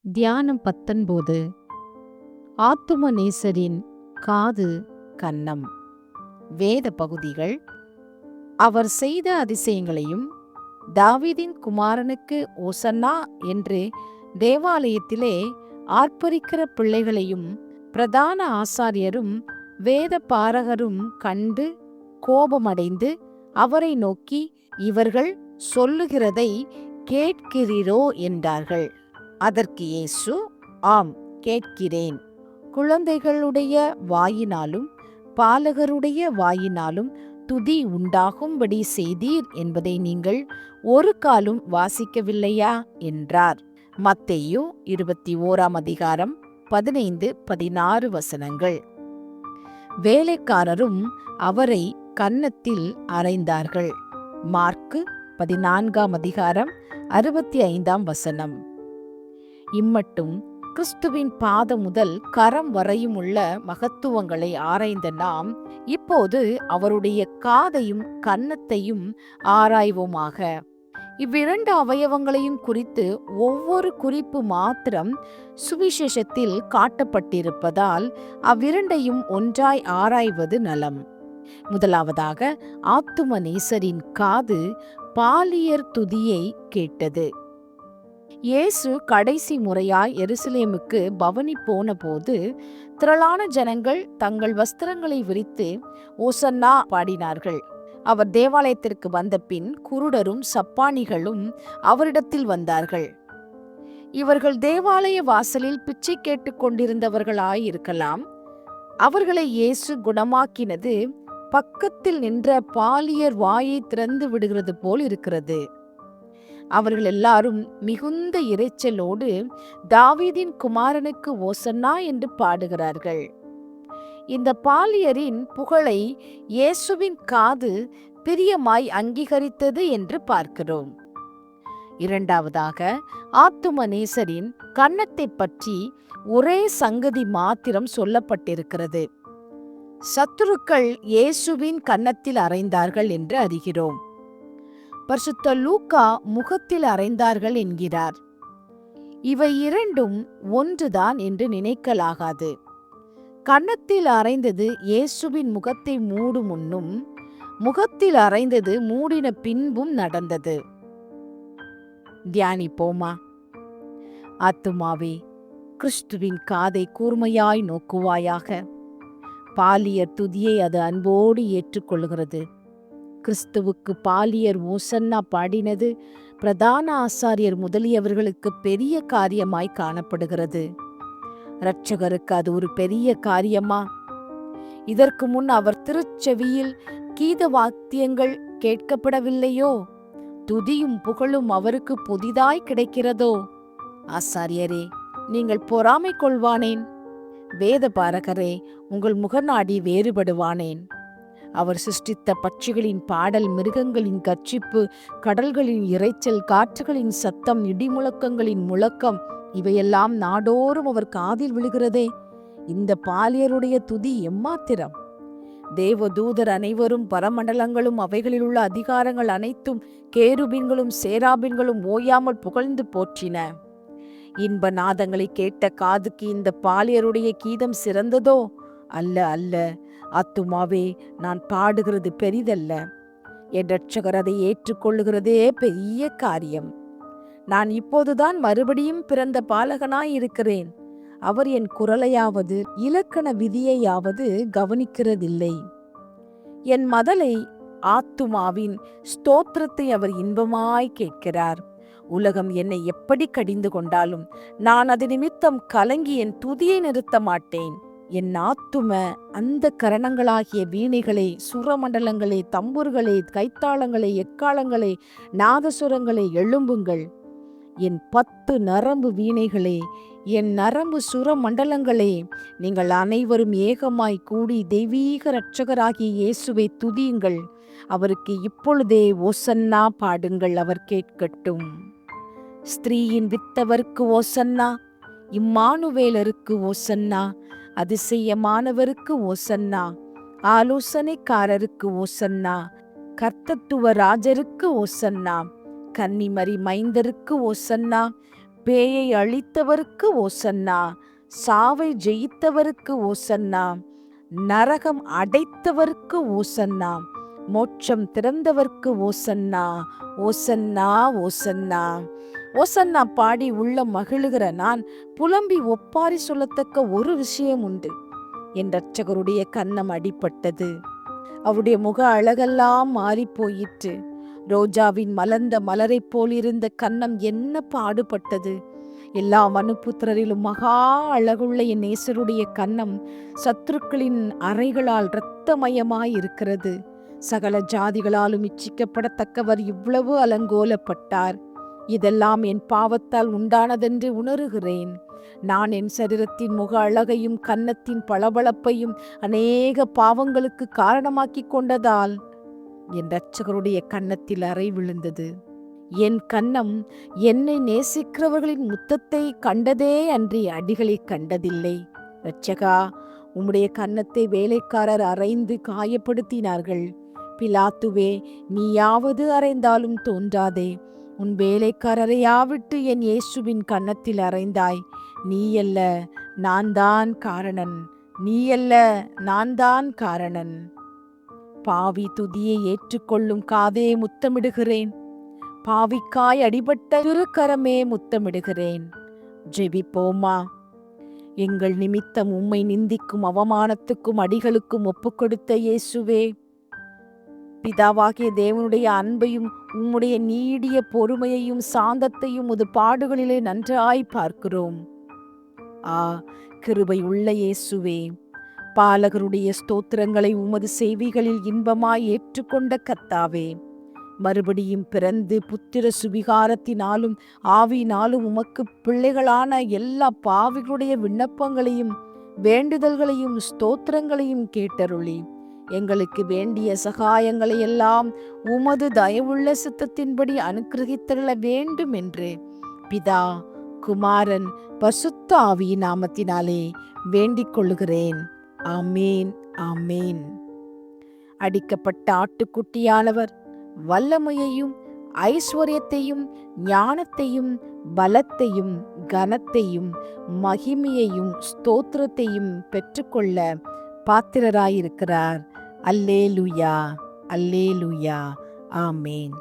தியானம் 19. ஆத்தும நேசரின் காது கன்னம். வேத பகுதிகள்: அவர் செய்த அதிசயங்களையும் தாவீதின் குமாரனுக்கு ஓசன்னா என்று தேவாலயத்திலே ஆர்ப்பரிக்கிற பிள்ளைகளையும் பிரதான ஆசாரியரும் வேத பாரகரும் கண்டு கோபமடைந்து அவரை நோக்கி, இவர்கள் சொல்லுகிறதை கேட்கிறீரோ என்றார்கள். அதற்கு இயேசு, ஆம், கேட்கிறேன். குழந்தைகளுடைய வாயினாலும் பாலகருடைய வாயினாலும் துதி உண்டாகும்படி செய்தீர் என்பதை நீங்கள் ஒரு காலும் வாசிக்கவில்லையா என்றார். மத்தேயு 21 15-16 வசனங்கள். வேலைக்காரரும் அவரை கன்னத்தில் அறைந்தார்கள். மார்க்கு 14 65 வசனம். இம்மட்டும் கிறிஸ்துவின் பாதம் முதல் கரம் வரையும் உள்ள மகத்துவங்களை ஆராய்ந்த நாம் இப்போது அவருடைய காதையும் கன்னத்தையும் ஆராய்வோமாக. இவ்விரண்டு அவயவங்களையும் குறித்து ஒவ்வொரு குறிப்பு மாத்திரம் சுவிசேஷத்தில் காட்டப்பட்டிருப்பதால் அவ்விரண்டையும் ஒன்றாய் ஆராய்வது நலம். முதலாவதாக, ஆத்தும நேசரின் காது பாலியர் துதியை கேட்டது. இயேசு கடைசி முறையாய் எருசலேமுக்கு பவனி போன போது திரளான ஜனங்கள் தங்கள் வஸ்திரங்களை விரித்து ஓசன்னா பாடினார்கள். அவர் தேவாலயத்திற்கு வந்த பின் குருடரும் சப்பானிகளும் அவரிடத்தில் வந்தார்கள். இவர்கள் தேவாலய வாசலில் பிச்சை கேட்டுக் கொண்டிருந்தவர்களாயிருக்கலாம். அவர்களை இயேசு குணமாக்கினது பக்கத்தில் நின்ற பாலியர் வாயை திறந்து விடுகிறது போல் இருக்கிறது. அவர்கள் எல்லாரும் மிகுந்த இரைச்சலோடு தாவீதின் குமாரனுக்கு ஓசன்னா என்று பாடுகிறார்கள். இந்த பாலியரின் புகழை இயேசுவின் காது பிரியமாய் அங்கீகரித்தது என்று பார்க்கிறோம். இரண்டாவதாக, ஆத்தும நேசரின் கன்னத்தை பற்றி ஒரே சங்கதி மாத்திரம் சொல்லப்பட்டிருக்கிறது. சத்துருக்கள் இயேசுவின் கன்னத்தில் அறைந்தார்கள் என்று அறிகிறோம். பரிசுத்த லூக்கா முகத்தில் அறைந்தார்கள் என்கிறார். இவை இரண்டும் ஒன்றுதான் என்று நினைக்கலாகாது. கன்னத்தில் அறைந்தது இயேசுவின் முகத்தை மூடும் முன்னும், முகத்தில் அறைந்தது மூடின பின்பும் நடந்தது. தியானிப்போமா? ஆத்துமாவே, கிறிஸ்துவின் காதை கூர்மையாய் நோக்குவாயாக. பாலியர் துதியை அது அன்போடு ஏற்றுக்கொள்கிறது. கிறிஸ்துவுக்கு பாலியர் ஓசன்னா பாடினது பிரதான ஆசாரியர் முதலியவர்களுக்கு பெரிய காரியமாய் காணப்படுகிறது. இரட்சகருக்கு அது ஒரு பெரிய காரியமா? இதற்கு முன் அவர் திருச்செவியில் கீத வாத்தியங்கள் கேட்கப்படவில்லையோ? துதியும் புகழும் அவருக்கு புதிதாய் கிடைக்கிறதோ? ஆசாரியரே, நீங்கள் பொறாமை கொள்வானேன்? வேத பாரகரே, உங்கள் முகநாடி வேறுபடுவானேன்? அவர் சிருஷ்டித்த பட்சிகளின் பாடல், மிருகங்களின் கர்ச்சிப்பு, கடல்களின் இரைச்சல், காற்றுகளின் சத்தம், இடிமுழக்கங்களின் முழக்கம், இவையெல்லாம் நாடோறும் அவர் காதில் விழுகிறதே. இந்த பாலியருடைய துதி எம்மாத்திரம்! தேவதூதர் அனைவரும், பரமண்டலங்களும் அவைகளில் உள்ள அதிகாரங்கள் அனைத்தும், கேருபீன்களும் சேராபீன்களும் ஓயாமல் புகழ்ந்து போற்றின. இன்ப நாதங்களை கேட்ட காதுக்கு இந்த பாலியருடைய கீதம் சிறந்ததோ? அல்ல, அல்ல. ஆத்துமாவே, நான் பாடுகிறது பெரிதல்ல. என் இரட்சகர் அதை ஏற்றுக்கொள்ளுகிறதே பெரிய காரியம். நான் இப்போதுதான் மறுபடியும் பிறந்த பாலகனாயிருக்கிறேன். அவர் என் குரலையாவது இலக்கண விதியையாவது கவனிக்கிறதில்லை. என் மதலை, ஆத்துமாவின் ஸ்தோத்திரத்தை அவர் இன்பமாய் கேட்கிறார். உலகம் என்னை எப்படி கடிந்து கொண்டாலும் நான் அது நிமித்தம் கலங்கி என் துதியை நிறுத்த மாட்டேன். என் ஆத்தும அந்த கரணங்களாகிய வீணைகளை, சுரமண்டலங்களே, தம்புர்களே, கைத்தாளங்களே, எக்காலங்களே, நாதசுரங்களே, எழும்புங்கள். என் 10 நரம்பு வீணைகளே, என் நரம்பு சுரமண்டலங்களே, நீங்கள் அனைவரும் ஏகமாய் கூடி தெய்வீக இரட்சகராகிய இயேசுவை துதியுங்கள். அவருக்கு இப்பொழுதே ஓசன்னா பாடுங்கள், அவர் கேட்கட்டும். ஸ்திரீயின் வித்தவருக்கு ஓசன்னா, இம்மானுவேலருக்கு ஓசன்னா, அதிசயமானவருக்கு ஓசன்னா, ஆலோசனைக்காரருக்கு ஓசன்னா, கர்த்தத்துவ ராஜருக்கு ஓசன்னா, கன்னிமரி மைந்தருக்கு ஓசன்னா, பேயை அழித்தவருக்கு ஓசன்னா, சாவை ஜெயித்தவருக்கு ஓசன்னா, நரகம் அடைத்தவருக்கு ஓசன்னா, மோட்சம் திறந்தவர்க்கு ஓசன்னா, ஓசன்னா, ஓசன்னா. ஓசன்னா பாடி உள்ள மகிழுகிற நான் புலம்பி ஒப்பாரி சொல்லத்தக்க ஒரு விஷயம் உண்டு. என் இரட்சகருடைய கன்னம் அடிபட்டது. அவருடைய முக அழகெல்லாம் மாறி போயிற்று. ரோஜாவின் மலர்ந்த மலரைப் போல் இருந்த கன்னம் என்ன பாடுபட்டது. எல்லா மனுப்புத்திரரிலும் மகா அழகுள்ள என் நேசருடைய கன்னம் சத்துருக்களின் அறைகளால் இரத்தமயமாய் இருக்கிறது. சகல ஜாதிகளாலும் இச்சிக்கப்படத்தக்கவர் இவ்வளவு அலங்கோலப்பட்டார். இதெல்லாம் என் பாவத்தால் உண்டானதென்று உணர்கிறேன். நான் என் சரீரத்தின் முக அழகையும் கன்னத்தின் பளபளப்பையும் அநேக பாவங்களுக்கு காரணமாக்கி கொண்டதால் என் இரட்சகருடைய கன்னத்தில் அறை விழுந்தது. என் கன்னம் என்னை நேசிக்கிறவர்களின் முத்தத்தை கண்டதே அன்றி அடிகளை கண்டதில்லை. இரட்சகா, உம்முடைய கன்னத்தை வேலைக்காரர் அறைந்து காயப்படுத்தினார்கள். பிலாத்துவே, நீயாவது அறைந்தாலும் தோன்றாதே. உன் வேலைக்காரரையாவிட்டு என் இயேசுவின் கன்னத்தில் அறைந்தாய். நீயல்ல, நான் தான் காரணன். நீயல்ல, நான் தான் காரணன். பாவி துதியை ஏற்றுக்கொள்ளும் காதே முத்தமிடுகிறேன். பாவிக்காய் அடிபட்ட திருக்கரமே முத்தமிடுகிறேன். ஜெபிப்போமா. எங்கள் நிமித்தம் உம்மை நிந்திக்கும் அவமானத்துக்கும் அடிகளுக்கும் ஒப்புக்கொடுத்த இயேசுவே, பிதாவாகிய தேவனுடைய அன்பையும் உம்முடைய நீடிய பொறுமையையும் சாந்தத்தையும் உது பாடுகளிலே நன்றாய் பார்க்கிறோம். கிருபை உள்ள இயேசுவே, பாலகருடைய ஸ்தோத்திரங்களை உமது செய்திகளில் இன்பமாய் ஏற்றுக்கொண்ட கர்த்தாவே, மறுபடியும் பிறந்து புத்திர சுவிகாரத்தினாலும் ஆவியினாலும் உமக்கு பிள்ளைகளான எல்லா பாவிகளுடைய விண்ணப்பங்களையும் வேண்டுதல்களையும் ஸ்தோத்திரங்களையும் கேட்டருளி எங்களுக்கு வேண்டிய சகாயங்களை எல்லாம் உமது தயவுள்ள சித்தத்தின்படி அனுக்கிரகித்தருள வேண்டும் என்று பிதா, குமாரன், பரிசுத்த ஆவியின் நாமத்தினாலே வேண்டிக் கொள்ளுகிறேன். ஆமேன், ஆமேன். அடிக்கப்பட்ட ஆட்டுக்குட்டியானவர் வல்லமையையும் ஐஸ்வர்யத்தையும் ஞானத்தையும் பலத்தையும் கனத்தையும் மகிமையையும் ஸ்தோத்திரத்தையும் பெற்றுக்கொள்ள பாத்திரராயிருக்கிறார். அல்லேலூயா, அல்லேலூயா, ஆமேன்.